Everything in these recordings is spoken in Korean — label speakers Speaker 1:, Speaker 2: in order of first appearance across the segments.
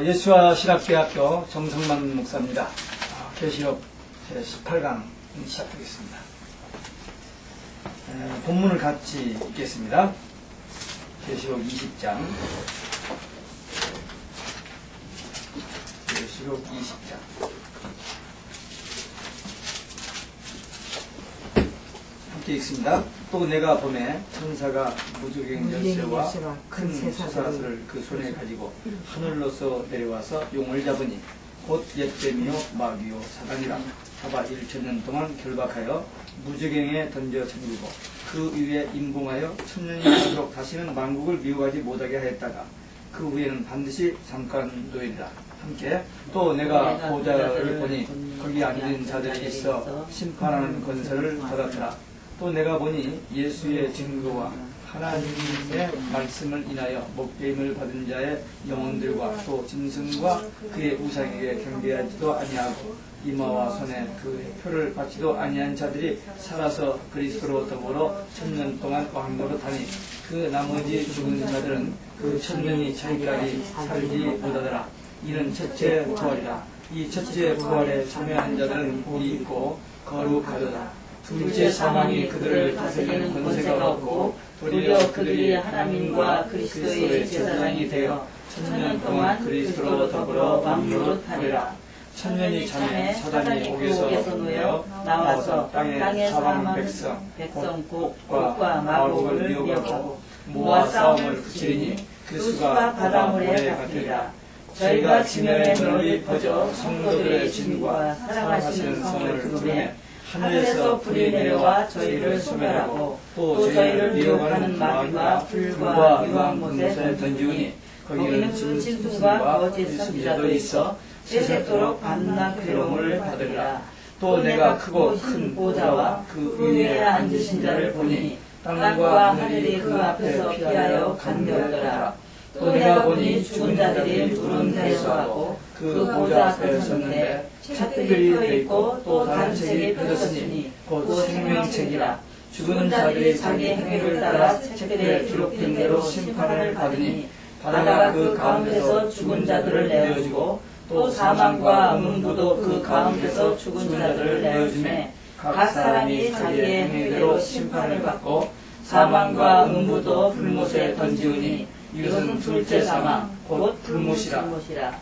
Speaker 1: 예수와 신학대학교 정성만 목사입니다. 계시록 제18강 시작하겠습니다. 본문을 같이 읽겠습니다. 계시록 20장. 계시록 20장. 함께 읽습니다. 또 내가 보매 천사가 무저갱 열쇠와 큰 쇠사슬을 그 손에 가지고 하늘로서 내려와서 용을 잡으니 곧 옛뱀이요 마귀요 사단이라 사바 1천년 동안 결박하여 무저갱에 던져 잠기고 그 위에 임공하여 천년이 되도록 다시는 만국을 미혹하지 못하게 하였다가 그 후에는 반드시 잠깐 노예리라. 함께 또 내가 보좌를 보니 거기 앉은 자들이 있어 심판하는 권세를 받았더라. 또 내가 보니 예수의 증거와 하나님의 말씀을 인하여 목배임을 받은 자의 영혼들과 또 짐승과 그의 우상에게 경배하지도 아니하고 이마와 손에 그 표를 받지도 아니한 자들이 살아서 그리스도로 더불어 천년 동안 왕노릇하니 그 나머지 죽은 자들은 그 천년이 차기까지 살지 못하더라. 이는 첫째 부활이라. 이 첫째 부활에 참여한 자들은 복이 있고 거룩하도다. 둘째 사망이 그들을 다스리는 권세가 없고 도리어 그들이 하나님과 그리스도의 제사장이 되어 천년 동안 그리스도로 더불어 왕노릇하리라. 천년이 참에 사단이 옥에서 놓여 나와서 땅의 사방 백성 곡과 마곡을 미혹하고 모아 싸움을 붙이리니 그 수가 바다모래 같으리라. 저희가 지면에 널리 퍼져 성도들의 진과 사랑하시는 성을 두르매 하늘에서 불이 내려와 저희를 소멸하고 또 저희를 미혹하는 마귀와 불과 유황 못에 던지우니 거기는 짐승과 거짓 선지자도 있어 세세토록 밤낮 괴로움을 받으리라. 또 내가 크고 큰 보좌와 그 위에 앉으신 자를 보니 땅과 하늘이 그 앞에서 피하여 간격하더라. 또 내가 보니 죽은 자들이 푸른 대소하고 그 보좌 앞에 섰는데 책들이 되어있고 또 다른 책이 펴졌으니 곧 생명책이라. 죽은 자들이 자기 행위를 따라 책들에 기록된 대로 심판을 받으니 바다가 그 가운데서 죽은 자들을 내어주고 또 사망과 음부도 그 가운데서 죽은 자들을 내어주매 각 사람이 자기의 행위대로 심판을 받고 사망과 음부도 불못에 던지우니 이것은 둘째 사망 곧 불못이라.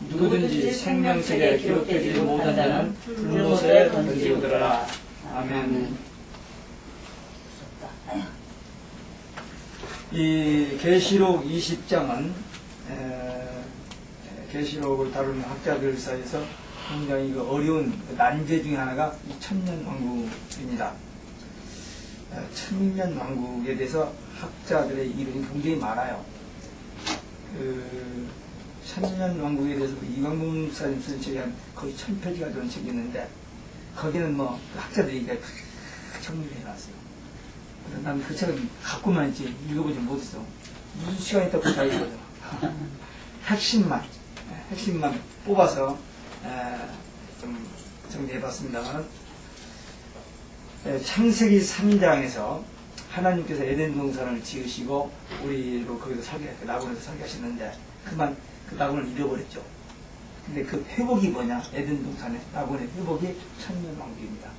Speaker 1: 누구든지 생명책에 기록되지 못한 자는 불못에 던지우더라. 아멘. 이 계시록 20장은 계시록을 다루는 학자들 사이에서 굉장히 어려운 난제 중에 하나가 이 천년왕국입니다. 천년왕국에 대해서 학자들의 이론이 굉장히 많아요. 천년왕국에 대해서 이광문 목사님 쓴 책이 한 거의 1000페이지가 되는 책이 있는데 거기는 뭐 학자들이 정리를 해놨어요. 그래서 난 그 책은 갖고만 있지 읽어보지 못했어. 무슨 시간이 있다고 다 읽거든. 핵심만 뽑아서 좀 정리해봤습니다만 창세기 3장에서 하나님께서 에덴 동산을 지으시고 우리로 거기서 낙원에서 살게 하셨는데 그만 그 낙원을 잃어버렸죠. 근데 그 회복이 뭐냐? 에덴 동산의 낙원의 회복이 천년왕국입니다.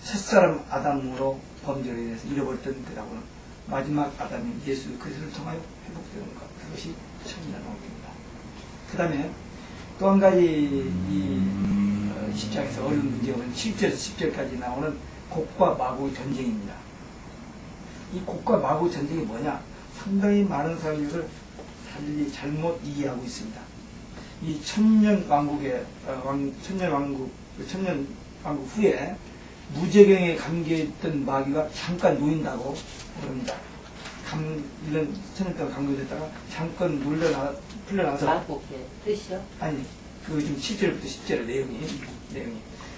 Speaker 1: 첫사람 아담으로 범죄로 인해서 잃어버렸던 그 낙원은 마지막 아담인 예수 그리스도를 통하여 회복되는 것, 그것이 천년왕국입니다. 그 다음에 또 한 가지 이 10장에서 어려운 문제가 7절에서 10절까지 나오는 곡과 마곡의 전쟁입니다. 이 곡과 마곡의 전쟁이 뭐냐? 상당히 많은 사람들이 이걸 달리 잘못 이해하고 있습니다. 이 천년왕국 후에 무저갱에 감겨있던 마귀가 잠깐 놓인다고 그럽니다. 1년 천년 동안 감겨졌다가 잠깐 풀려나서
Speaker 2: 마곡의 뜻이요?
Speaker 1: 아니, 그 지금 7절부터 10절의 내용이.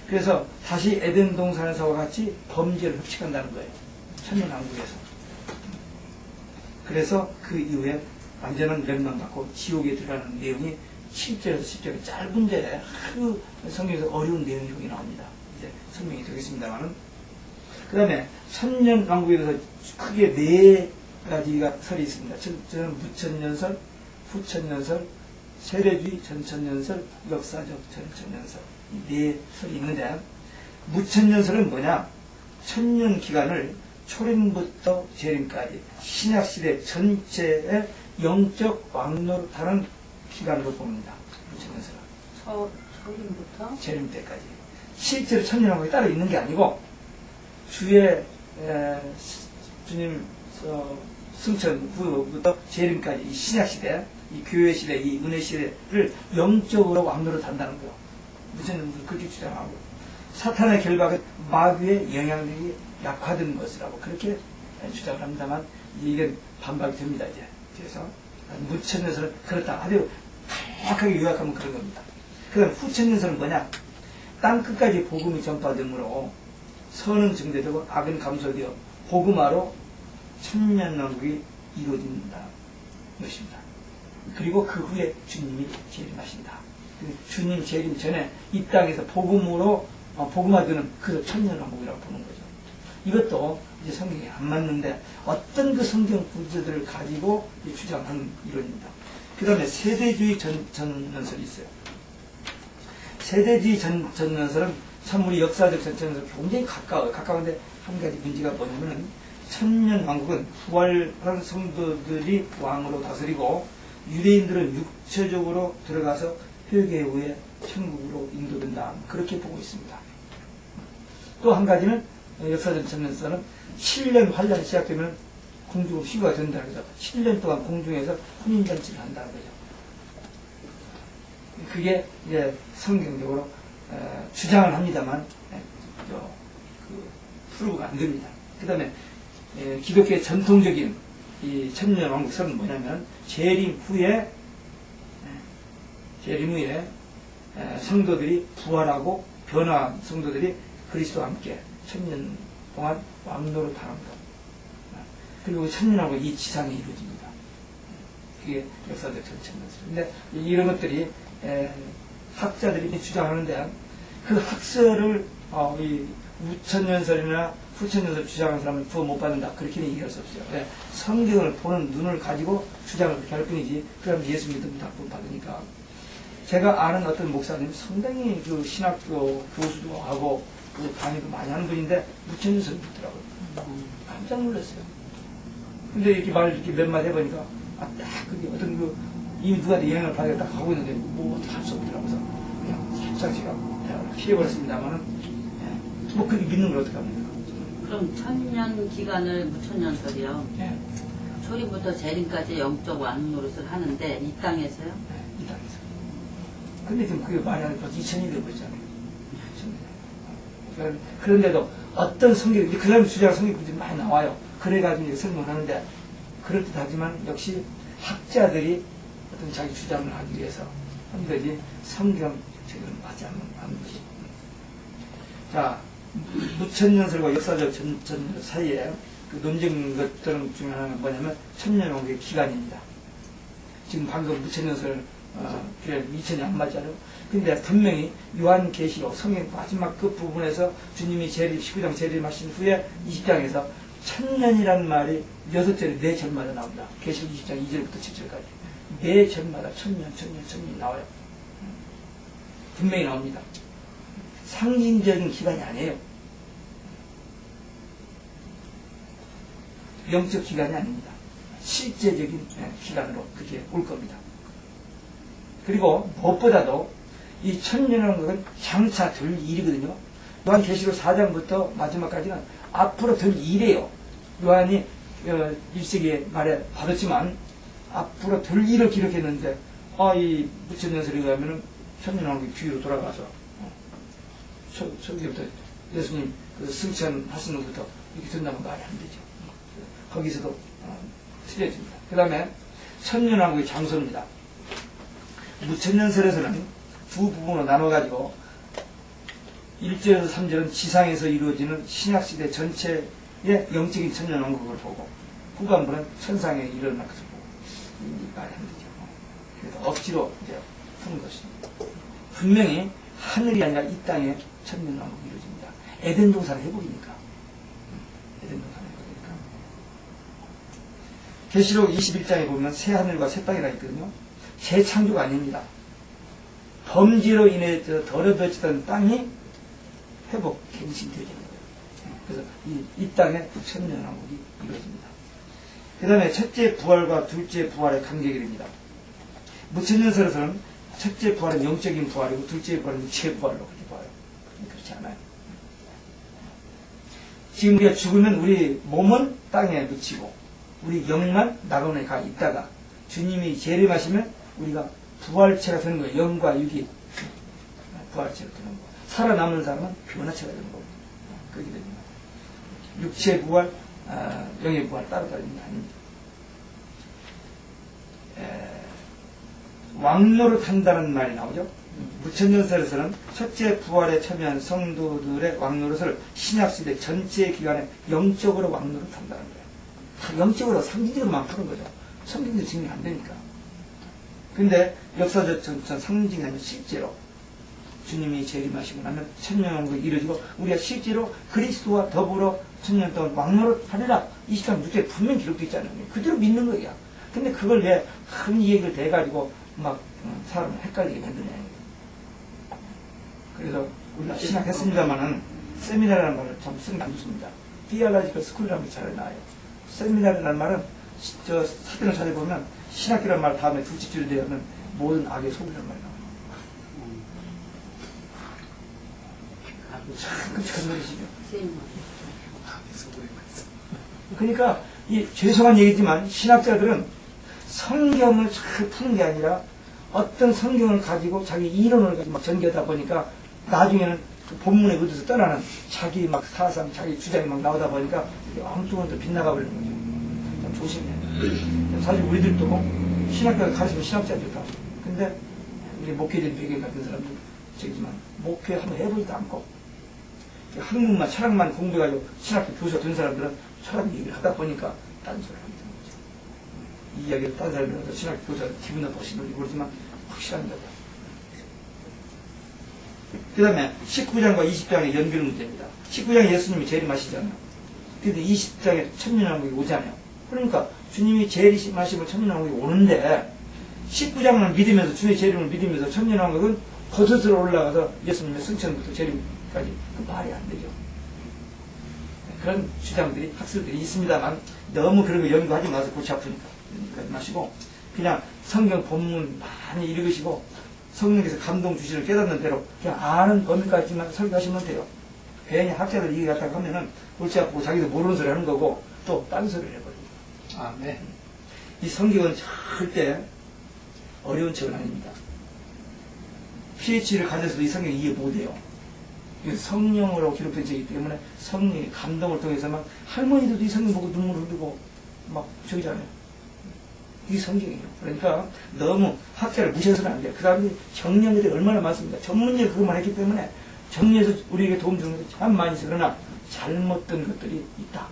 Speaker 1: 그래서 다시 에덴 동산에서와 같이 범죄를 흡식한다는 거예요. 천년왕국에서. 그래서 그 이후에 완전한 멸망받고 지옥에 들어가는 내용이 7절에서 10절의 짧은 절에 하루 성경에서 어려운 내용이 여기 나옵니다. 이제 설명이 되겠습니다만은. 그 다음에 천년왕국에 대해서 크게 네 가지가 설이 있습니다. 저는 무천년설, 후천연설, 세대주의 전천연설, 역사적 전천연설, 이 네 설이 있는데, 무천연설은 뭐냐? 천년 기간을 초림부터 재림까지 신약시대 전체의 영적 왕노릇하는 기간으로 봅니다. 무천연설은.
Speaker 2: 초림부터?
Speaker 1: 재림 때까지. 실제로 천년왕국이 따로 있는 게 아니고, 주의 주님 승천 후부터 재림까지 이 신약시대, 이 교회시대, 이 은혜시대를 영적으로 왕노릇 한다는 거예요. 무천연설은 그렇게 주장하고, 사탄의 결박은 마귀의 영향력이 약화된 것이라고 그렇게 주장을 합니다만, 이게 반박이 됩니다, 이제. 그래서 무천연설은 그렇다. 아주 정확하게 요약하면 그런 겁니다. 그럼 후천연설은 뭐냐? 땅 끝까지 복음이 전파되므로 선은 증대되고 악은 감소되어 복음화로 천년왕국이 이루어진다 것입니다. 그리고 그 후에 주님이 재림하신다. 주님 재림 전에 이 땅에서 복음으로 복음화되는 그 천년왕국이라고 보는 거죠. 이것도 이제 성경에 안 맞는데 어떤 그 성경 구절들을 가지고 주장하는 이론입니다. 그 다음에 세대주의 전연설이 있어요. 세대주의 전연설은 참 우리 역사적 전연설은 굉장히 가까워요. 가까운데 한 가지 문제가 뭐냐면 천년왕국은 부활한 성도들이 왕으로 다스리고 유대인들은 육체적으로 들어가서 회개 후에 천국으로 인도된다. 그렇게 보고 있습니다. 또 한 가지는 역사적 전연설은 7년 환란이 시작되면 공중으로 시구가 된다. 그래서 7년 동안 공중에서 혼인잔치를 한다는 거죠. 그게 이제 성경적으로 주장을 합니다만 프루브가 안 됩니다. 그 다음에 기독교의 전통적인 이 천년왕국설은 뭐냐면 재림 후에 성도들이 부활하고 변화한 성도들이 그리스도와 함께 천년 동안 왕노릇 하는 것. 그리고 천년하고 이 지상에 이루어집니다. 그게 역사적 전천연설. 근데 이런 것들이 학자들이 주장하는데 그 학설을 이 우천연설이나 후천연설 주장하는 사람은 구원 못 받는다. 그렇게는 얘기할 수 없어요. 네. 성경을 보는 눈을 가지고 주장을 그렇게 할 뿐이지 그럼 예수 믿으면 다 구원 받으니까. 제가 아는 어떤 목사님 상당히 그 신학교 교수도 하고 그 강의도 많이 하는 분인데 무천연설을 믿더라고요. 깜짝 놀랐어요. 근데 이렇게 말을 이렇게 몇 마디 해보니까 딱 그게 어떤 이미 누구한테 영향을 받아서 딱 하고 있는데 뭐 어떻게 할 수 없더라고요. 그냥 살짝 제가 피해버렸습니다만은 뭐 그렇게 믿는 걸 어떻게 합니까?
Speaker 2: 그럼 천년 기간을 무천연설이요.
Speaker 1: 네.
Speaker 2: 초림부터 재림까지 영적 왕노릇을 하는데 이 땅에서요?
Speaker 1: 네, 이 땅에서. 근데 지금 그게 말이 안 돼. 벌써 2000이 되고 있잖아요. 그런데도 어떤 성경, 그 사람 주장하는 성경들이 많이 나와요. 그래가지고 이제 설명을 하는데, 그럴듯하지만 역시 학자들이 어떤 자기 주장을 하기 위해서 한 거지, 성경 제대로 맞지 않는 거지. 자, 무천연설과 역사적 전연설 사이에 그 논쟁 것들 중에 하나는 뭐냐면, 천년왕국의 기간입니다. 지금 방금 무천연설, 그래, 2000이 안 맞잖아요. 근데 분명히 요한계시록 성경 마지막 끝 부분에서 주님이 19장 재림하신 후에 20장에서 천년이라는 말이 6절에 4절마다 나옵니다. 계시록 20장 2절부터 7절까지. 4절마다 천년이 나와요. 분명히 나옵니다. 상징적인 기간이 아니에요. 영적 기간이 아닙니다. 실제적인 기간으로 그렇게 올 겁니다. 그리고 무엇보다도 이 천년이라는 것은 장차 될 일이거든요. 요한계시록 4장부터 마지막까지는 앞으로 될 일이에요. 요한이 1세기에 말에 받았지만 앞으로 될 일을 기록했는데 이 무천연설에 의하면 천년왕국이 뒤로 돌아가서 저기부터 예수님 그 승천하시는 것부터 이렇게 된다면 말이 안 되죠. 거기서도 틀려집니다. 그 다음에 천년왕국의 장소입니다. 무천연설에서는 두 부분으로 나눠가지고 1절에서 3절은 지상에서 이루어지는 신약시대 전체의 영적인 천년왕국을 보고 후반부는 천상에 일어날 것을 보고 말이 안 되죠. 그래서 억지로 이제 푸는 것입니다. 분명히 하늘이 아니라 이 땅에 천년왕국이 이루어집니다. 에덴 동산을 해보니까 계시록 21장에 보면 새 하늘과 새 땅이라 있거든요. 재창조가 아닙니다. 범죄로 인해 더러워졌던 땅이 회복, 갱신되어지는 거예요. 그래서 이 땅에 천년왕국이 이루어집니다. 그 다음에 첫째 부활과 둘째 부활의 관계입니다. 무천년설에서는 첫째 부활은 영적인 부활이고 둘째 부활은 육체의 부활로 그렇게 봐요. 그렇지 않아요. 지금 우리가 죽으면 우리 몸은 땅에 묻히고 우리 영만 낙원에 가 있다가 주님이 재림하시면 우리가 부활체가 되는 거예요. 영과 육이 부활체가 되는 거예요. 살아남는 사람은 변화체가 되는 거예요. 그렇게 됩니다. 육체 부활, 영의 부활 따로 다른 게 아닙니다. 왕노릇 한다는 말이 나오죠. 무천년설에서는 첫째 부활에 참여한 성도들의 왕노릇을 신약시대 전체 기간에 영적으로 왕노릇 한다는 거예요. 다 영적으로 상징적으로만 푸는 거죠. 성경도 증명 안 되니까. 근데 역사적 상징이 아니라 실제로 주님이 재림하시고 나면 천년왕국이 이루어지고 우리가 실제로 그리스도와 더불어 천년 동안 왕노릇 하리라 23장 6절에 분명히 기록되어 있잖아요. 그대로 믿는 거야. 근데 그걸 왜 큰 얘기를 대가지고 막 사람을 헷갈리게 만드냐. 그래서 우리가 신학했습니다만은 세미나라는 말을 참 쓰는 게 안 좋습니다. 디알라지컬 스쿨이라는 게 잘 나와요. 세미나라는 말은 저 사전을 찾아보면 신학기라는 말 다음에 둘째 줄에 되면 모든 악의 소비라는 말이 나와요. 참 끔찍한 말이시죠. 그러니까 이 죄송한 얘기지만 신학자들은 성경을 잘 푸는 게 아니라 어떤 성경을 가지고 자기 이론을 가지고 막 전개하다 보니까 나중에는 그 본문의 의도에서 떠나는 자기 막 사상, 자기 주장이 막 나오다 보니까 엉뚱한 데 빗나가 버리는 거죠. 좀 조심해야 돼요. 사실 우리들도 신학교를 가르치면 신학자들이다. 근데 우리 목회된 배경 같은 사람들 저기지만 목회 한번 해보지도 않고 학문만 철학만 공부해가지고 신학교 교수가 된 사람들은 철학 얘기를 하다 보니까 딴 소리를 하게 되는 거죠. 이 이야기를 딴 사람들은 신학교 교수가 기분 나쁘시는지 모르지만 확실합니다. 그 다음에 19장과 20장의 연결 문제입니다. 19장에 예수님이 재림하시잖아요. 근데 20장에 천년왕국이 오잖아요. 그러니까 주님이 재림하시면 천년왕국이 오는데 19장을 믿으면서 주님의 재림을 믿으면서 천년왕국은 거듭으로 올라가서 예수님의 승천부터 재림까지 그 말이 안 되죠. 그런 주장들이 학설들이 있습니다만 너무 그런 거 연구하지 마서 골치 아프니까 하지 마시고 그냥 성경 본문 많이 읽으시고 성령께서 감동 주시를 깨닫는 대로 그냥 아는 범위까지만 설교하시면 돼요. 괜히 학자들 얘기 갖다가 하면은 골치 아프고 자기도 모르는 소리 하는 거고 또 딴 소리를 해버립니다. 아, 네. 이 성경은 절대 어려운 책은 아닙니다. PhD를 가져서도 이 성경 이해 못해요. 이게 성령으로 기록된 책이기 때문에 성령의 감동을 통해서 막 할머니들도 이 성경 보고 눈물 흘리고 막 저기잖아요. 이게 성경이에요. 그러니까 너무 학자를 무시해서는 안 돼요. 그 사람들이 정리한 것들이 얼마나 많습니다. 전문적으로 그것만 했기 때문에 정리해서 우리에게 도움 주는 것이 참 많이 있어. 그러나 잘못된 것들이 있다.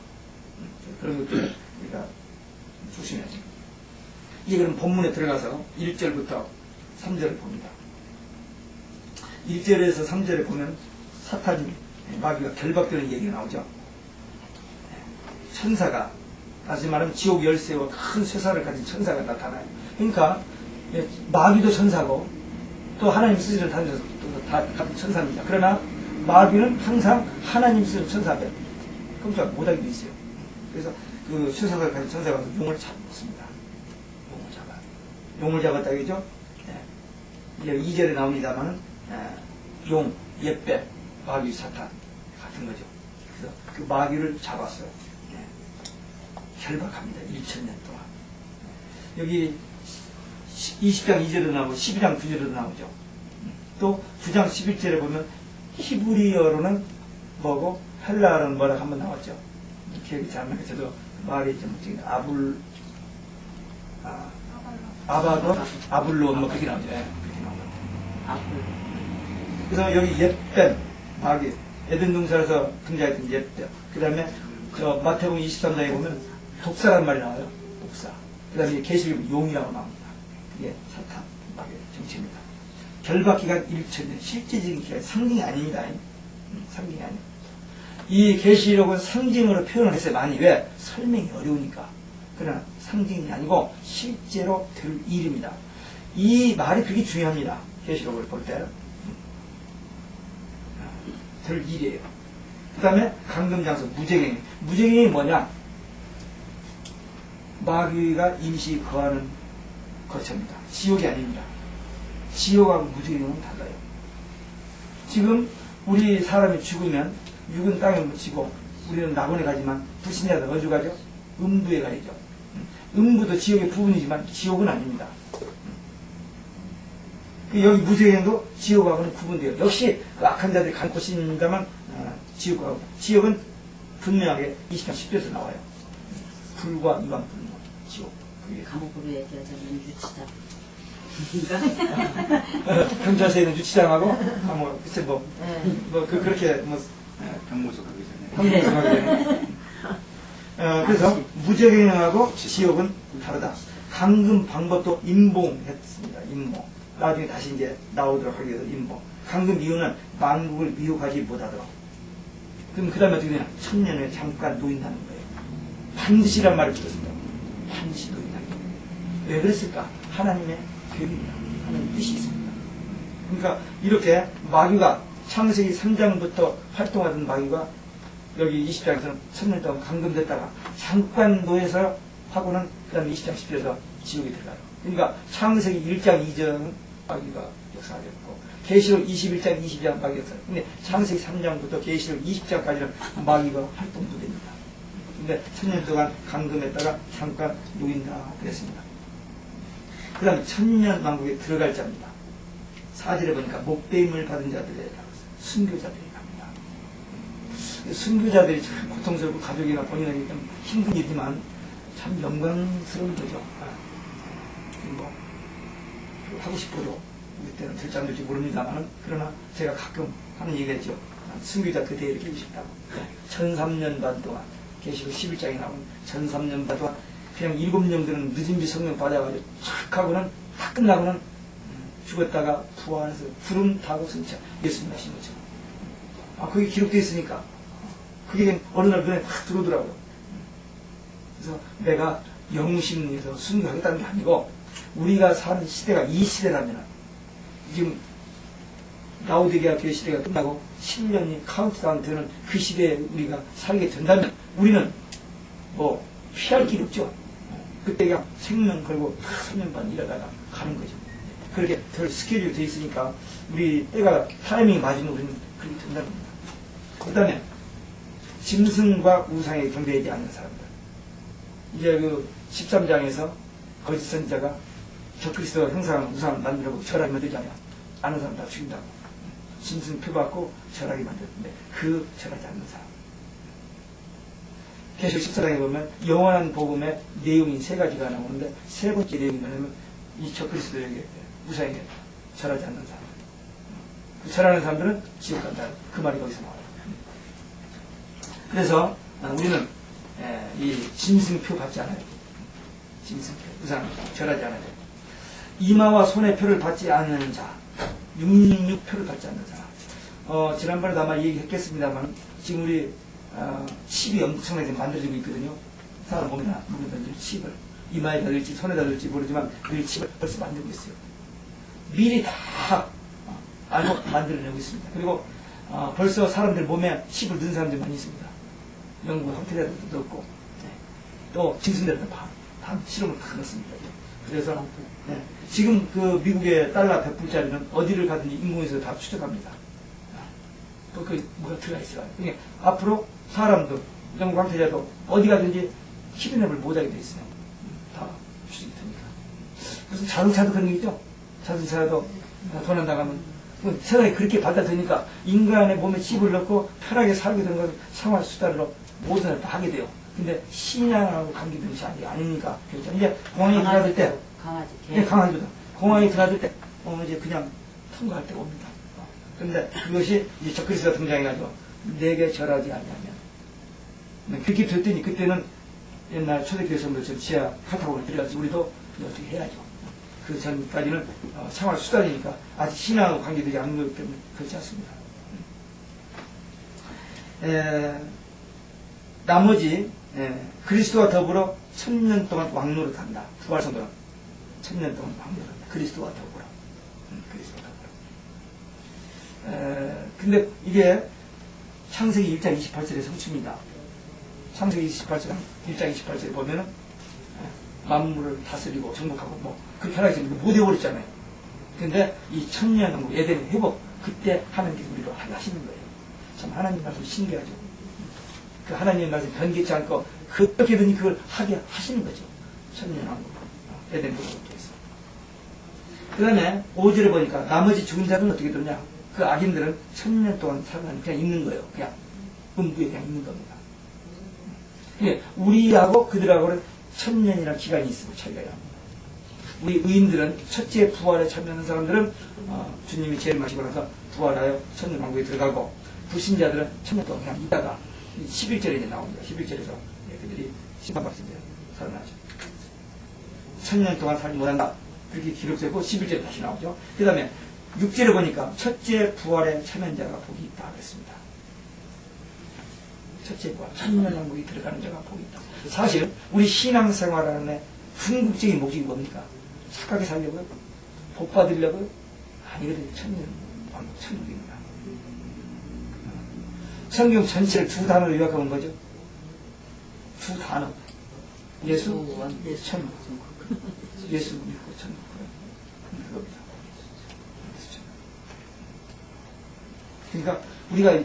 Speaker 1: 그런 것들을 우리가 조심해야 돼요. 이제 그럼 본문에 들어가서 1절부터 3절을 봅니다. 1절에서 3절에 보면 사탄 마귀가 결박되는 얘기가 나오죠. 천사가 다시 말하면 지옥 열쇠와 큰 쇠사를 가진 천사가 나타나요. 그러니까 마귀도 천사고 또 하나님 쓰시는 다 같은 천사입니다. 그러나 마귀는 항상 하나님 쓰시는 천사들 깜짝 못하기도 있어요. 그래서 그 쇠사를 가진 천사가 용을 잡습니다. 용을 잡았다 그죠? 이제 2절에 나옵니다만 용, 옛배, 마귀, 사탄 같은 거죠. 그래서 그 마귀를 잡았어요. 결박합니다. 2000년 동안. 여기 20장 2절에도 나오고 12장 9절에도 나오죠. 또 9장 11절에 보면 히브리어로는 뭐고 헬라어로는 뭐라고 한번 나왔죠. 기억이 잘 안 나요. 저도 말이 좀 아바도 아블로 뭐 그렇게 나오죠. 그렇게 나오죠. 그래서 여기 옛뱀 마귀 에덴 동산에서 등장했던 옛뱀. 그 다음에 저 마태복음 23장에 보면 독사라는 말이 나와요. 독사. 그 다음에 계시록 용이라고 나옵니다. 그게 사탄, 마귀의 정체입니다. 결박기간 1천년, 실제적인 기간, 상징이 아닙니다. 상징이 아니에요. 이 계시록은 상징으로 표현을 했어요. 많이. 왜? 설명이 어려우니까. 그러나 상징이 아니고 실제로 될 일입니다. 이 말이 되게 중요합니다. 계시록을 볼 때. 될 일이에요. 그 다음에 감금장소, 무제갱. 무제갱이 뭐냐? 마귀가 임시 거하는 거처입니다. 지옥이 아닙니다. 지옥하고 무제갱은 달라요. 지금 우리 사람이 죽으면 육은 땅에 묻히고 우리는 낙원에 가지만 불신자들 어디로 가죠? 음부에 가야죠. 음부도 지옥의 부분이지만 지옥은 아닙니다. 여기 무제갱도 지옥하고는 구분돼요. 역시 그 악한 자들이 간 곳입니다만 지옥하고 지옥은 분명하게 20장 10절에서 나와요. 불과 이방 불문 지옥. 그게
Speaker 2: 감옥으로 얘기하자면 유치장.
Speaker 1: 경찰서에 있는 유치장하고 글쎄 그렇게
Speaker 3: 경무소 가기 전에.
Speaker 1: 경무소 가기 전에. 그래서 무제갱하고 지옥은 다르다. 감금 방법도 임봉했습니다. 임봉. 나중에 다시 이제 나오도록 하게 돼서 임봉. 감금 이유는 만국을 미혹하지 못하도록. 그럼 그 다음에 어떻게 되냐? 천년에 잠깐 놓인다는 거예요. 반드시란 말을 들었습니다. 반드시 놓인다는 거예요. 왜 그랬을까? 하나님의 계획입니다. 하나님의 뜻이 있습니다. 그러니까 이렇게 마귀가 창세기 3장부터 활동하던 마귀가 여기 20장에서는 천년 동안 감금됐다가 잠깐 놓여서 하고는 그 다음에 20장 10절에서 지옥에 들어가요. 그러니까 창세기 1장 2장은 마귀가 역사하였고 계시록 21장 22장 마귀가 역사. 근데 창세기 3장부터 계시록 20장까지는 마귀가 활동도 됩니다. 근데 천년 동안 감금했다가 잠깐 놓인다 그랬습니다. 그 다음에 천년 왕국에 들어갈 자입니다. 4절에 보니까 목배임을 받은 자들이라고 순교자들이 갑니다. 순교자들이 참 고통스럽고 가족이나 본인에게 좀 힘든 일이지만 참 영광스러운 거죠. 하고 싶어도 우리 때는 될지 안 될지 모릅니다만 그러나 제가 가끔 하는 얘기겠죠. 순교자 그 대회를 끼고 싶다고. 1003년 반 동안 계시록 11장에 나온 1003년 반 동안 그냥 7명들은 늦은비 성령 받아가지고 촥 하고는 다 끝나고는 죽었다가 부활해서 구름 타고 승차 예수님 하신 것처럼. 그게 기록되어 있으니까 그게 어느 날 눈에 확 들어오더라고요. 그래서 내가 영심리에서 순교하겠다는 게 아니고 우리가 사는 시대가 이 시대라면 지금 라오디게아 교회 시대가 끝나고 7년이 카운트다운 되는 그 시대에 우리가 살게 된다면 우리는 뭐 피할 길이 없죠. 그때 그냥 생명 걸고 3년 반 일하다가 가는 거죠. 그렇게 별 스케줄이 돼 있으니까 우리 때가 타이밍이 맞으면 우리는 그렇게 된다는 겁니다. 그 다음에 짐승과 우상에 경배하지 않는 사람들. 이제 그 13장에서 거짓 선지자가 적그리스도가 형상한 우상을 만들고 절하게 만들잖아요. 아는 사람 다 죽인다고. 짐승 표 받고 절하게 만들었는데 그 절하지 않는 사람. 계시록 14장에 보면 영원한 복음의 내용이 세 가지가 나오는데 세 번째 내용이 뭐냐면 이 적그리스도에게 우상에게 절하지 않는 사람. 그 절하는 사람들은 지옥 간다. 그 말이 거기서 나와요. 그래서 우리는 이 짐승표 받지 않아요. 짐승표, 우상 절하지 않아요. 이마와 손의 표를 받지 않는 자, 666 표를 받지 않는 사람. 지난번에도 아마 얘기했겠습니다만 지금 우리 칩이 엄청나게 만들어지고 있거든요. 사람 몸이나 누구든지 칩을 이마에다 넣을지 손에다 넣을지 모르지만 그 칩을 벌써 만들고 있어요. 미리 다 알고 만들어내고 있습니다. 그리고 벌써 사람들 몸에 칩을 넣은 사람들이 많이 있습니다. 영국 호텔에도 넣었고 또 짐승들도 다 실험을 다 넣습니다. 그래서 지금 그 미국의 달러 100불짜리는 어디를 가든지 인공위성에서 다 추적합니다. 또 그 뭐가 들어가 있어요. 그러니까 앞으로 사람도 영국 황태자도 어디 가든지 키드냅을 못하게 돼 있어요. 다 추적이 됩니다. 무슨 자동차도 그런 게 있죠. 자동차도 도난 당하면 세상에 그렇게 받아들이니까 인간의 몸에 칩을 넣고 편하게 살게 되는 것을 생활 수단으로 모든 걸 다 하게 돼요. 근데 신앙하고 관계된 것이 아니니까. 그렇죠. 이제 공항에 들어갈 때, 강아지도. 공항에 들어갈 때, 이제 그냥 통과할 때가 옵니다. 그런데 그것이 이제 적그리스도가 등장해가지고, 내게 절하지 않냐면. 그렇게 됐더니 그때는 옛날 초대교회 성도처럼 지하 카타고를 들어가서 우리도 어떻게 해야죠. 그 전까지는 생활 수단이니까 아직 신앙하고 관계되지 않는 거기 때문에 그렇지 않습니다. 나머지 그리스도와 더불어 1000년 동안 왕노릇 한다. 부활성도는 1000년 동안 왕노릇 한다. 그리스도와 더불어. 그리스도와 더불어. 근데 이게 창세기 1장 28절의 성취입니다. 창세기 1장 28절에 보면은 만물을 다스리고 정복하고 뭐 그렇게 하라 했지만 못 해버렸잖아요. 근데 이 천년왕국 에덴의 회복 그때 하나님께서 우리로 하시는 거예요. 참 하나님 말씀 신기하죠. 그 하나님 말씀 변개치 않고 어떻게든지 그걸 하게 하시는 거죠. 천년왕국 에덴 회복을 통해서. 그 다음에 5절에 보니까 나머지 죽은 자들은 어떻게 되냐. 그 악인들은 1000년 동안 살아가는 그냥 있는 거예요. 그냥 음부에 그냥 있는 겁니다. 우리하고 그들하고는 1000년이라는 기간이 있으면 차이가 납니다. 우리 의인들은 첫째 부활에 참여하는 사람들은 주님이 제일 마시고 나서 부활하여 천년왕국에 들어가고 불신자들은 1000년 동안 그냥 있다가 11절에 이제 나옵니다. 11절에서 그들이 심판받을 때 살아나죠. 1000년 동안 살지 못한다. 그렇게 기록되고 11절에 다시 나오죠. 그 다음에 6절에 보니까 첫째 부활에 참여한 자가 복이 있다 그랬습니다. 첫째 부활, 천년왕국에 들어가는 자가 복이 있다. 사실 우리 신앙생활 안에 궁극적인 목적이 뭡니까? 착하게 살려고요? 복 받으려고요? 아니거든요. 천년왕국, 천국입니다. 성경 전체를 두 단어로 요약하면 뭐죠? 두 단어. 예수, 천국. 예수 믿고 천국. 그겁니다. 그러니까 우리가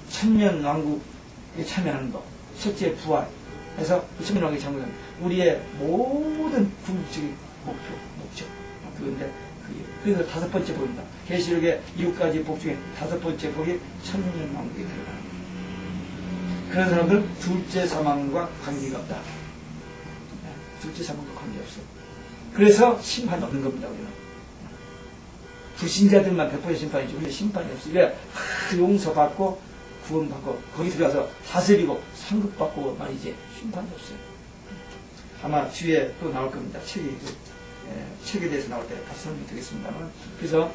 Speaker 1: 천년왕국에 참여하는 것, 첫째 부활해서 천년왕국에 참여하는 우리의 모든 궁극적인 목적 그건데 그래서 5번째 복입니다. 계시록의 7가지 복 중에 5번째 복이 천년왕국에 들어가는 거예요. 그런 사람들 둘째 사망과 관계가 없다. 둘째 사망과 관계없어. 그래서 심판이 없는 겁니다. 우리는. 불신자들만 100% 심판이지 우리는 심판이 없어요. 왜? 용서받고 구원받고 거기 들어가서 다스리고 상급받고 말이지 심판이 없어요. 아마 뒤에 또 나올 겁니다. 책에 대해서 나올 때 다시 설명드리겠습니다만. 그래서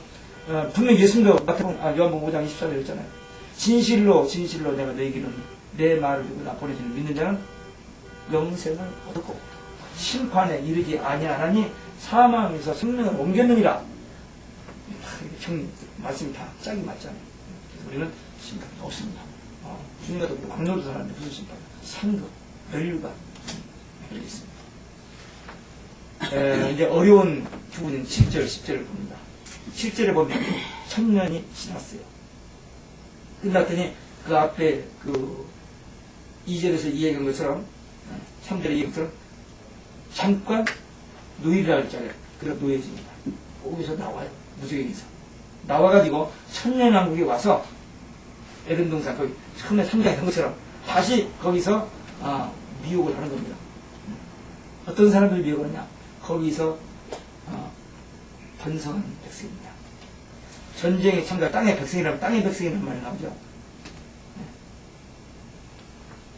Speaker 1: 분명히 예수님도 요한복음 5장 24절에 했잖아요. 진실로 내가 너희에게는 내 말을 듣고 나 보내주는 믿는 자는 영생을 얻고 심판에 이르지 아니하나니 사망에서 생명을 옮겼느니라. 말씀이 다 짝이 맞잖아요. 그래서 우리는 심판 없습니다. 주님과도 왕노릇 하는데 무슨 심판? 상급, 멸류관 이렇게 있습니다. 이제 어려운 부분인 7절, 10절을 봅니다. 7절에 보면 1000년이 지났어요. 끝났더니 그 앞에 그 2절에서 이야기한 것처럼 3절에 이야기한 것처럼 잠깐 노예라 했잖아요. 그래서 노예집니다. 거기서 나와요. 무적에서 나와가지고 천년왕국에 와서 에덴 동산 거기 처음에 상자에 한 것처럼 다시 거기서 미혹을 하는 겁니다. 어떤 사람들이 미혹을 하냐? 거기서 번성한 백성입니다. 전쟁에 참가 땅의 백성이라면 땅의 백성이라는 말이 나오죠.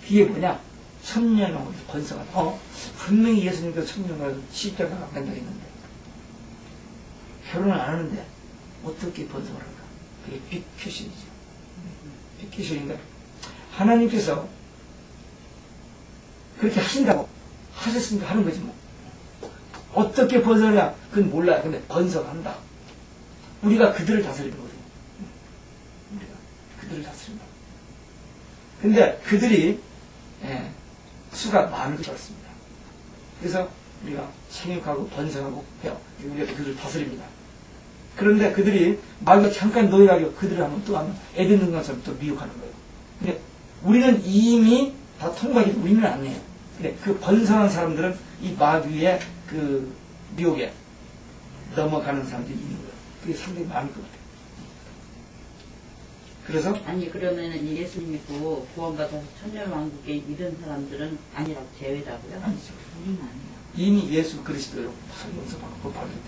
Speaker 1: 그게 뭐냐? 천년왕국에 번성한. 분명히 예수님도 천년왕국에 십자가가 안 된다고 했는데 결혼을 안 하는데 어떻게 번성을 할까? 그게 빅큐션이죠. 빅큐션인데 하나님께서 그렇게 하신다고 하셨으니까 하는 거지 뭐. 어떻게 번성하냐? 그건 몰라요. 근데 번성한다. 우리가 그들을 다스리는 거거든요. 우리가 그들을 다스린다. 근데 그들이 수가 많은 것이 없습니다. 그래서 우리가 생육하고 번성하고 해요. 우리가 그들을 다스립니다. 그런데 그들이 마귀가 잠깐 노예하고 그들을 하면 또 하면 에덴 동산처럼 또 미혹하는 거예요. 근데 우리는 이미 다 통과하기 때문에 우리는 안 해요. 근데 그 번성한 사람들은 이 마귀의 그 미혹에 넘어가는 사람들이 있는 거예요. 그게 상당히 많을 것 같아요. 그래서
Speaker 2: 아니 그러면은 예수 믿고 구원받아서 천년왕국에 이른 사람들은 아니라고 제외라고요?
Speaker 1: 아니죠. 우리는 아니에요. 이미 예수 그리스도로 용서받고 받을 때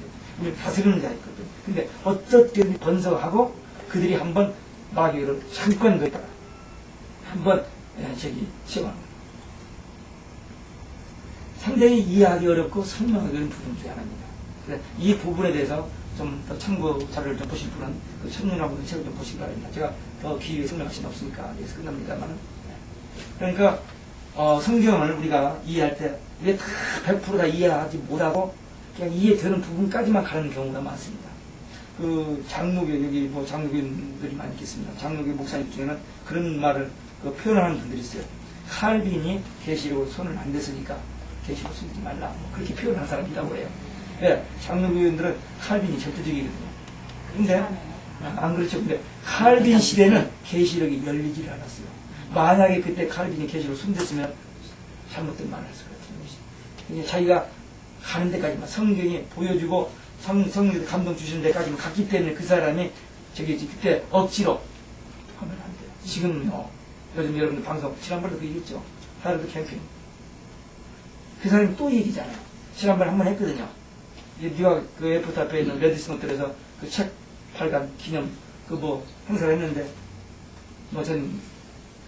Speaker 1: 우리 다스리는 자였거든. 근데 어떻게든 번성하고 그들이 한번 마귀를 잠깐 거기다가 한번 시험하는 거예요. 상당히 이해하기 어렵고 설명하기 어려운 부분 중에 하나입니다. 이 부분에 대해서 좀 더 참고 자료를 좀 보실 분은 그 천년왕국 책을 좀 보시기 바랍니다. 제가 더 길게 설명할 수는 없으니까 여기서 끝납니다만. 그러니까 성경을 우리가 이해할 때 우리가 다 100%다 이해하지 못하고 그냥 이해되는 부분까지만 가는 경우가 많습니다. 그 장로교 여기 뭐 장로교인들이 많이 있겠습니다. 장로교 목사님 중에는 그런 말을 표현하는 분들이 있어요. 칼빈이 계시록을 손을 안 댔으니까 계시록 쓰지 말라. 뭐 그렇게 표현하는 사람이 있다고 해요. 네, 장로교인들은 칼빈이 절대적이거든요. 근데 안 그렇죠. 근데 칼빈 시대는 계시록이 열리지를 않았어요. 만약에 그때 칼빈이 계시록 손댔으면 잘못된 말을 했을 것 같아요. 자기가 가는 데까지만 성경이 보여주고 성경에 감동 주시는 데까지만 갔기 때문에 그 사람이 그때 억지로 하면 안 돼요. 지금요. 요즘 여러분들 방송 지난번에도 그 얘기했죠. 하루도 캠핑. 그 사람이 또 얘기잖아요. 지난번에 한 번 했거든요. 네가 그 에어포트 앞에 있는 레디슨 호텔에서 그 책 발간 기념 행사를 했는데 전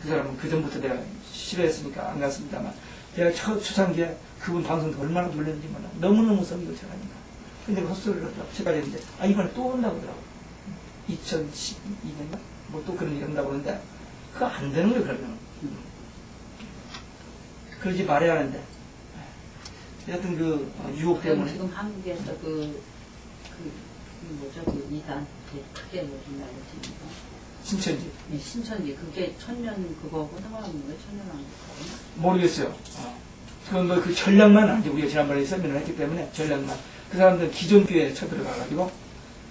Speaker 1: 그 사람은 그 전부터 내가 싫어했으니까 안 갔습니다만 내가 초창기에 그분 방송도 얼마나 놀랐는지 몰라. 너무너무 썩이고 제가니까. 근데 그 헛소리를 하더라고. 제가 했는데 이번에 또 온다고 그러더라고. 2012년인가? 뭐 또 그런 얘기 한다고 그러는데 그거 안 되는 거예요. 그러면 그러지 말아야 하는데 여하튼 유혹 때문에
Speaker 2: 지금 한국에서 그 이단 크게 무슨 말이지?
Speaker 1: 신천지.
Speaker 2: 신천지 그게 천년 그거고 상관없는 거예요? 천년 왕국
Speaker 1: 모르겠어요. 그건 그 전략만 아니죠. 우리가 지난번에 설명을 했기 때문에 전략만. 그 사람들은 기존 교회에 쳐들어가가지고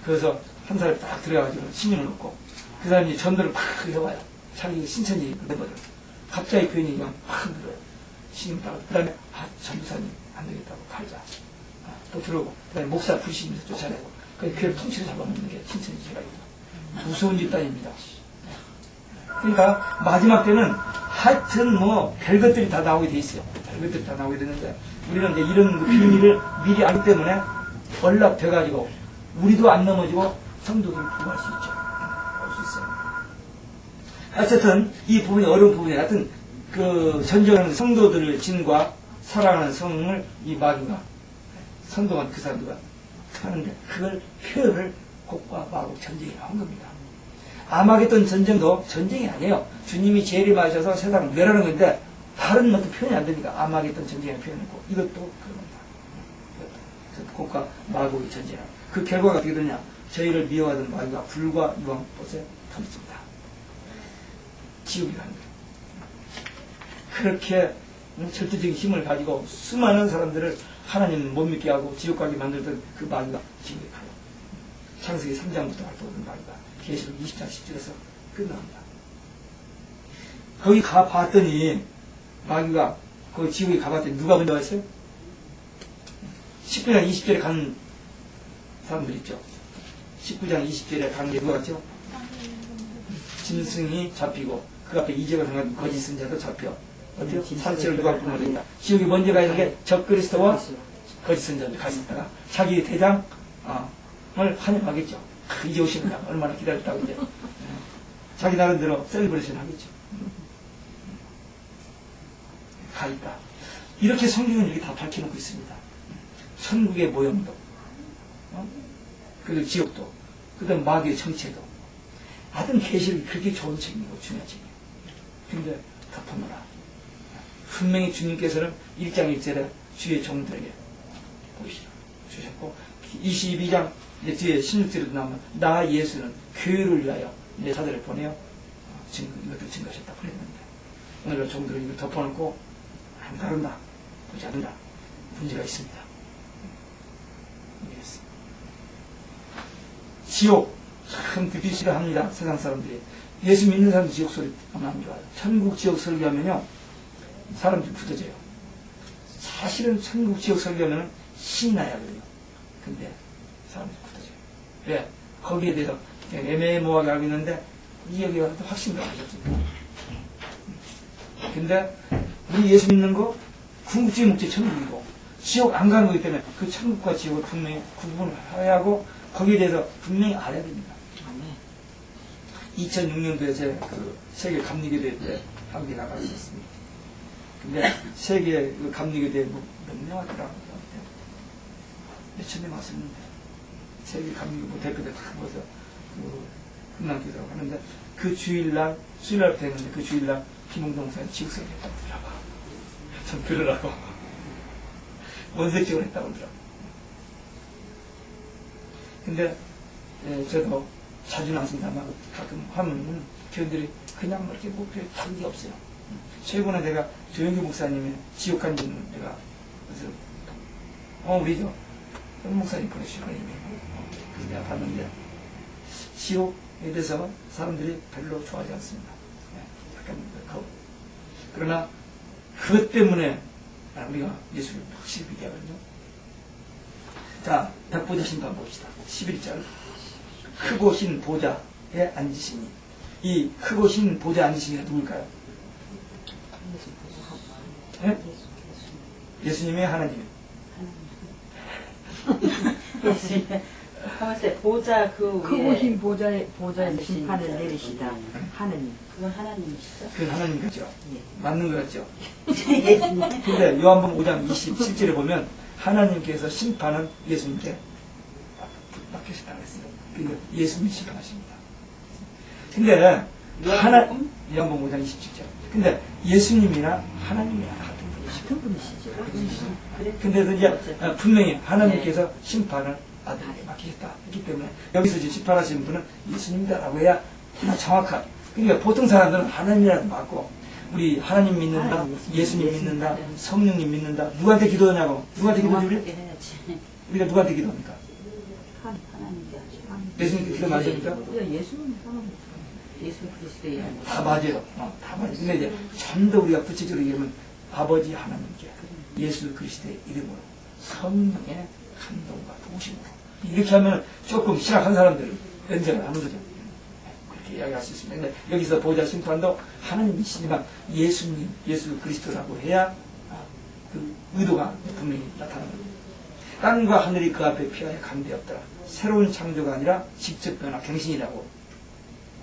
Speaker 1: 그래서 한 사람이 딱 들어가가지고 신임을 얻고 그 사람이 전도를 팍 해와요. 자기 신천지 멤버들. 갑자기 교인이 그냥 팍 들어요. 신임을 따고 그 다음에 전도사님 안 되겠다고 팔자. 또 들어오고 그 다음에 목사 불신임에서 쫓아내고 그 교회 통치를 잡아먹는 게 신천지라고. 무서운 집단입니다. 그러니까 마지막 때는 하여튼 별것들이 다 나오게 돼 있어요. 별것들이 다 나오게 되는데 우리는 이제 이런 비밀을 미리 알기 때문에 연락돼가지고 우리도 안 넘어지고 성도들을 구할 수 있죠. 알 수 있어요. 어쨌든 이 부분이 어려운 부분이에요. 하여튼 전쟁하는 성도들을 진과 사랑하는 성을 이 마귀가 선동한 그 사람들과 하는데 그걸 표현을 곡과 마곡 전쟁이 나온 겁니다. 아마겟돈 전쟁도 전쟁이 아니에요. 주님이 재림하셔서 세상을 멸하는 건데 다른 것도 표현이 안 되니까 아마겟돈 전쟁을 표현했고 이것도 그런 겁니다. 곡과 마곡의 전쟁. 그 결과가 어떻게 되냐? 저희를 미워하던 마귀가 불과 유황꽃에 던집니다. 지옥이라는 거예요. 그렇게 절대적인 힘을 가지고 수많은 사람들을 하나님을 못 믿게 하고 지옥 가게 만들던 그 마귀가 지옥에 가요. 창세기 3장부터 활동하는 마귀가 계시록 20장 10절에서 끝납니다. 거기 가봤더니 마귀가 그 지옥에 가봤더니 누가 먼저 왔어요? 19장 20절에 간 사람들 있죠. 19장 20절에 간 게 누가 갔죠? 짐승이 잡히고 그 앞에 이적을 행한 거짓 선자도 잡혀. 어때요? 산채를 누가 뿜어낸다. 지옥에 먼저 가 있는 게 적그리스도와 거짓 선자들 가 있다가 자기 대장을 환영하겠죠. 이제 오시는다. 얼마나 기다렸다고 이제. 자기 나름대로 셀러브레이션 하겠죠. 가 있다. 이렇게 성경은 이렇게 다 밝혀놓고 있습니다. 천국의 모형도, 그리고 지옥도, 그 다음 마귀의 정체도. 하여튼 계시록이 그렇게 좋은 책이고 중요한 책이에요. 근데 덮어놓으라. 분명히 주님께서는 1장 1절에 주의 종들에게 보시라 주셨고 22장 이제 뒤에 16절에도 나오면 나 예수는 교회를 위하여 내 사들을 보내어 이것을 증거하셨다 그랬는데 오늘 종들은 이걸 덮어놓고 안 다룬다 보지 않는다 문제가 있습니다. 지옥 참 듣기 싫어합니다. 세상 사람들이. 예수 믿는 사람도 지옥 소리 안 좋아요. 천국 지옥 설교하면요 사람들이 굳어져요. 사실은 천국 지옥 설교하면 신이 나야 그래요. 근데 사람들이 굳어져요. 왜? 거기에 대해서 애매모호하게 알고 있는데 이 여기가 확신도 안 하셨습니다. 근데 우리 예수 믿는 거 궁극적인 목적이 천국이고 지옥 안 가는 거기 때문에 그 천국과 지옥을 분명히 구분을 해야 하고 거기에 대해서 분명히 알아야 됩니다. 2006년도에 제 그 세계 감리교대 때 한국에 나가 있었습니다. 근데 세계 그 감리교대 몇 명 왔더라고요. 몇천 명 왔었는데 세계 감리교 대표들 다 모여서 그 금남교대라고 하는데 그 주일날 수요일날 됐는데 그 주일날 김웅동 목사님 지옥설교 했다고 들어봐. 좀 들으라고. 원색적으로 했다고 그러더라고요. 근데 저도 자주는 않습니다만 가끔 하면은 교인들이 그냥 이렇게 뭐 그렇게 다른 없어요. 최근에 내가 조영규 목사님의 지옥 간 분을 내가 그래서 우리 저 목사님 보내주시라고 그래서 내가 봤는데 지옥에 대해서 사람들이 별로 좋아하지 않습니다. 약간 그러나 그것 때문에 우리가 예수를 확실히 믿게 하거든요. 자, 백보자 신방 봅시다. 11절. 크고 흰 보좌에 앉으시니. 이 크고 흰 보좌에 앉으시니가 누굴까요? 네? 예수님의 하나님.
Speaker 2: 하면서 보좌 그
Speaker 4: 크고
Speaker 2: 위에
Speaker 4: 흰 보좌에
Speaker 2: 앉으시니까.
Speaker 4: 심판을 내리시다. 하느님.
Speaker 2: 그건 하나님이시죠?
Speaker 1: 그 하나님 같죠?
Speaker 2: 예.
Speaker 1: 맞는 것 같죠?
Speaker 2: 예수님.
Speaker 1: 근데 요한복음 5장 27절에 보면 하나님께서 심판은 예수님께 맡기셨다고 했어요. 그러니까 예수님이 심판하십니다. 근데 요한복음 5장 27절. 근데 예수님이나 하나님이나 같은 분이시죠.
Speaker 4: 같은 분이시죠.
Speaker 1: 근데 이제 분명히 하나님께서 심판을 아들에게 맡기셨다 했기 때문에 여기서 지금 심판하시는 분은 예수님이다라고 해야 더 정확한. 그러니까 보통 사람들은 하나님이라고 맞고 우리 하나님 믿는다, 예수님 믿는다, 성령님 믿는다. 누구한테 기도하냐고? 누구한테 기도하지?
Speaker 2: 정확하게 해야지.
Speaker 1: 우리가 누구한테 기도합니까?
Speaker 2: 하나님께 하죠.
Speaker 1: 예수님께 기도 맞습니까?
Speaker 4: 예수님 사람.
Speaker 2: 예수 그리스도의 이름.
Speaker 1: 다 맞아요. 다 맞아요. 근데 이제 좀 더 우리가 구체적으로 얘기하면 아버지 하나님께 예수 그리스도의 이름으로 성령의 감동과 도우심으로 이렇게 하면 조금 신학한 사람들은 연장을 하는 거죠. 그렇게 이야기할 수 있습니다. 근데 여기서 보좌 심판도 하나님이시지만 예수님, 예수 그리스도라고 해야 그 의도가 분명히 나타나는 겁니다. 땅과 하늘이 그 앞에 피하여 감대없더라. 새로운 창조가 아니라 직접 변화 갱신이라고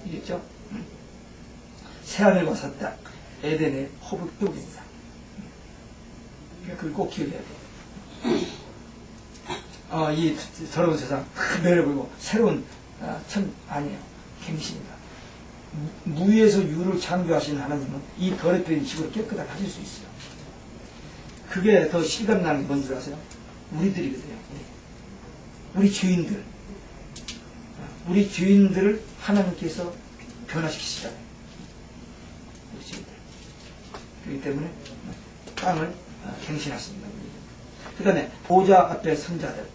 Speaker 1: 이겠죠? 새하늘과 새 땅, 에덴의 호흡독입니다. 그걸 꼭 기억해야 돼요. 이 더러운 세상 내려보고 새로운 천 아니에요. 갱신이다. 무에서 유를 창조하신 하나님은 이 더럽혀진 지구를 깨끗하게 하실 수 있어요. 그게 더 실감나는 게 뭔 줄 아세요? 우리들이거든요. 우리 죄인들. 우리 죄인들을 하나님께서 변화시키시잖아요. 우리 죄인들. 그렇기 때문에 땅을 갱신하십니다. 그 다음에 보좌 앞에 선자들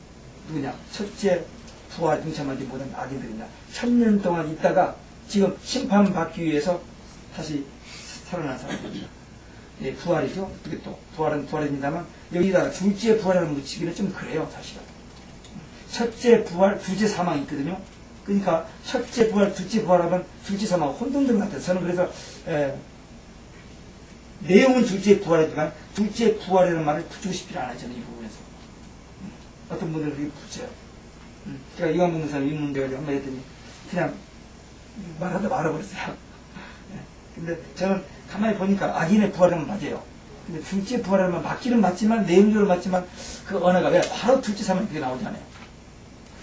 Speaker 1: 누구냐? 첫째 부활 동참하지 못한 악인들이냐? 1000년 동안 있다가 지금 심판받기 위해서 다시 살아난 사람들입니다. 예, 부활이죠. 그게 또 부활은 부활입니다만 여기다가 둘째 부활을 묻히기는 좀 그래요. 사실은. 첫째 부활, 둘째 사망이 있거든요. 그러니까 첫째 부활, 둘째 부활하면 둘째 사망 혼돈된 것 같아요. 저는 그래서 내용은 둘째 부활이지만 둘째 부활이라는 말을 붙이고 싶지 않아요. 저는 이 부분에서. 어떤 분들은 그게 붙여요. 제가 이완봉 목사님 입문돼가지고 한번 했더니 그냥 말하다 말아버렸어요. 근데 저는 가만히 보니까 악인의 부활은 맞아요. 근데 둘째 부활은 맞기는 맞지만 내용적으로 맞지만 그 언어가 왜 바로 둘째 사망이 그게 나오잖아요.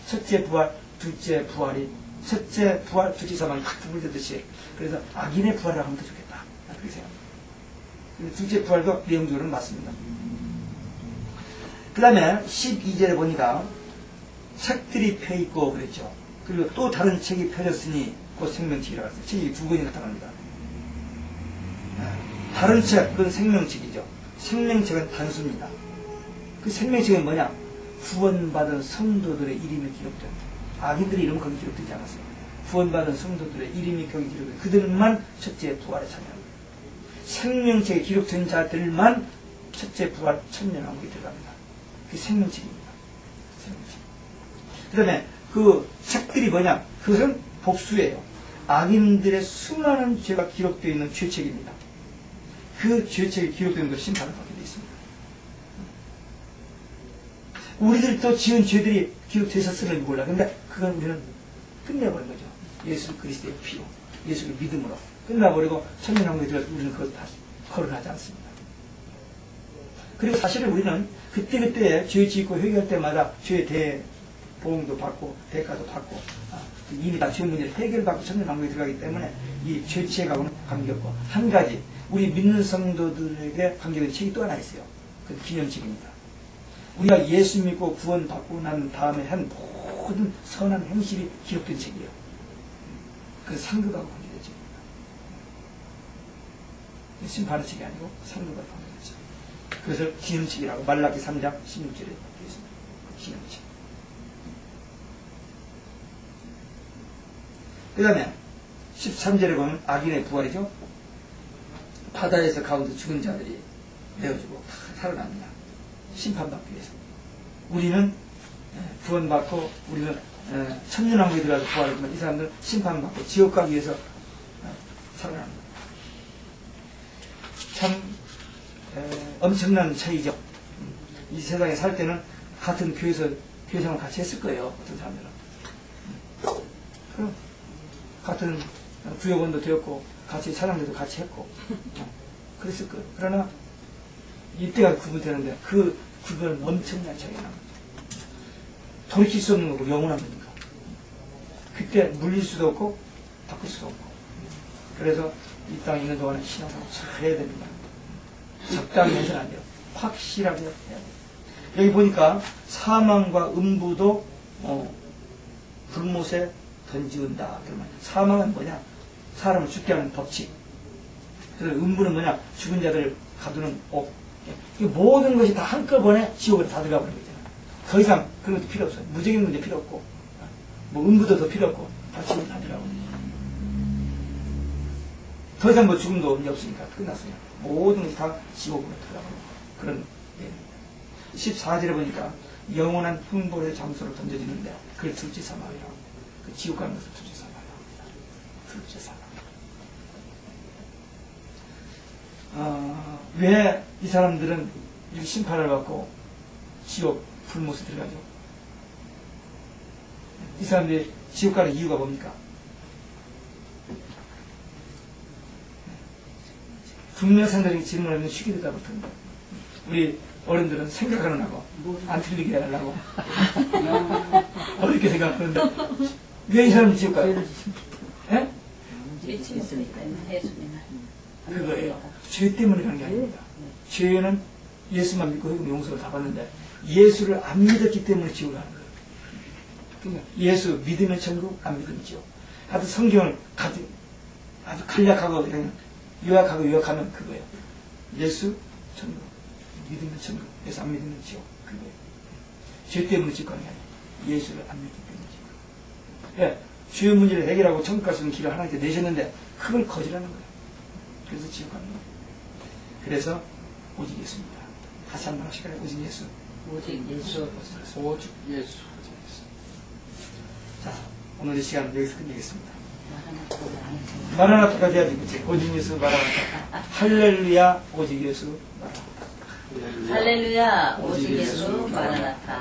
Speaker 1: 첫째 부활, 둘째 부활이 첫째 부활, 둘째 사망이 딱 구분되듯이 그래서 악인의 부활이라고 하면 더 좋겠다. 그렇게 생각합니다. 근데 둘째 부활도 내용적으로는 맞습니다. 그 다음에 12절에 보니까 책들이 펴있고 그랬죠. 그리고 또 다른 책이 펴졌으니 곧 생명책이라고 했어요. 책이 두 번이 나타납니다. 다른 책, 그건 생명책이죠. 생명책은 단수입니다. 그 생명책은 뭐냐? 구원받은 성도들의 이름이 기록된. 악인들의 이름은 거기 기록되지 않았어요. 구원받은 성도들의 이름이 거기 기록된. 그들만 첫째 부활에 참여합니다. 생명책에 기록된 자들만 첫째 부활 천년왕국에 들어갑니다. 그게 생명책입니다. 생명책. 그 다음에 그 책들이 뭐냐? 그것은 복수예요. 악인들의 수많은 죄가 기록되어 있는 죄책입니다. 그 죄책이 기록되는 것을 심판을 받게 되어 있습니다. 우리들이 또 지은 죄들이 기록되었을는지 몰라. 근데 그건 우리는 끝내버린 거죠. 예수 그리스도의 피로, 예수의 믿음으로 끝나버리고 천년왕국에 들어가서 우리는 그걸 다시 거론하지 않습니다. 그리고 사실은 우리는 그때그때 죄 짓고 회개할 때마다 죄에 대해 보험도 받고 대가도 받고 이미 다 죄 문제를 해결받고 천년왕국에 들어가기 때문에 이 죄책하고는 관계없고 한 가지 우리 믿는 성도들에게 관계된 책이 또 하나 있어요. 그 기념책입니다. 우리가 예수 믿고 구원받고 난 다음에 한 모든 선한 행실이 기록된 책이에요. 그 상급하고 관계된 책입니다. 심판의 책이 아니고 상급하고 관계된 책. 그래서 기념책이라고 말라기 3장 16절에 되어 있습니다. 기념책. 그 다음에 13절에 보면 악인의 부활이죠. 바다에서 가운데 죽은 자들이 내어주고 살아납니다. 심판받기 위해서. 우리는 구원받고 우리는 천년왕국에 들어가서 부활했지만 이 사람들은 심판받고 지옥 가기 위해서 살아납니다. 참 엄청난 차이죠. 이 세상에 살 때는 같은 교회생활 같이 했을 거예요. 어떤 사람들은. 그럼 같은 구역원도 되었고 같이 사람들도 같이 했고 그랬을 거예요. 그러나 이때가 구분되는데 그 구분은 엄청난 차이가 납니다. 돌이킬 수 없는 거고 영원한 거니까. 그때 물릴 수도 없고 바꿀 수도 없고. 그래서 이 땅에 있는 동안에 신앙을 잘 해야 됩니다. 적당히 해서는 안 돼요. 확실하게 해야 돼요. 여기 보니까 사망과 음부도 불못에 던지운다. 그러면 사망은 뭐냐? 사람을 죽게 하는 법칙. 그래서 음부는 뭐냐? 죽은 자들을 가두는 옥. 이 모든 것이 다 한꺼번에 지옥으로 다 들어가 버리는 거잖아요. 더 이상 그런 것도 필요 없어요. 무적인 문제 필요 없고, 뭐 음부도 더 필요 없고, 다 지옥으로 다 들어가고. 더 이상 뭐 죽음도 문제 없으니까 끝났어요. 모든 것이 다 지옥으로 들어가고 그런 예입니다. 14절에 보니까 영원한 흥벌의 장소로 던져지는데 그걸 둘째 사망이라고. 그 지옥 가는 것을 둘째 사망이라고 합니다. 둘째 사망. 왜 이 사람들은 이렇게 심판을 받고 지옥 불못에 들어가죠? 이 사람들이 지옥 가는 이유가 뭡니까? 분명상들에게 질문하면 쉽게 대답을 듣는다. 우리 어른들은 생각을 안 하고 안 틀리게 하려고 어렵게 생각하는데 왜 이 사람이 지옥 가요? 예? 그거예요. 죄 때문에 가는 게 아닙니다. 죄는 예수만 믿고 회개하면 용서를 다 받는데 예수를 안 믿었기 때문에 지옥을 가는 거예요. 그러니까 예수 믿으면 천국, 안 믿으면 지옥. 하여튼 성경을 아주 간략하고 그냥 요약하면 그거예요. 예수 천국, 믿으면 천국, 예수 안 믿으면 지옥. 그거예요. 죄 때문에 지옥 가는 게 아니에요. 예수를 안 믿기 때문에 지옥 가는 거예요. 예, 죄의 문제를 해결하고 천국 갈 수 있는 길을 하나님께 내셨는데 그걸 거절하는 거예요. 그래서 지옥 가는 거예요. 그래서 오직 예수입니다. 다시 한번 하실까요? 오직 예수.
Speaker 2: 오직 예수.
Speaker 1: 오직 예수. 자, 오늘의 시간은 여기서 끝내겠습니다. 마라나타가 돼야지, 그치? 오직 예수 마라나타. 할렐루야, 오직 예수 마라나타.
Speaker 2: 할렐루야, 오직 예수 마라나타.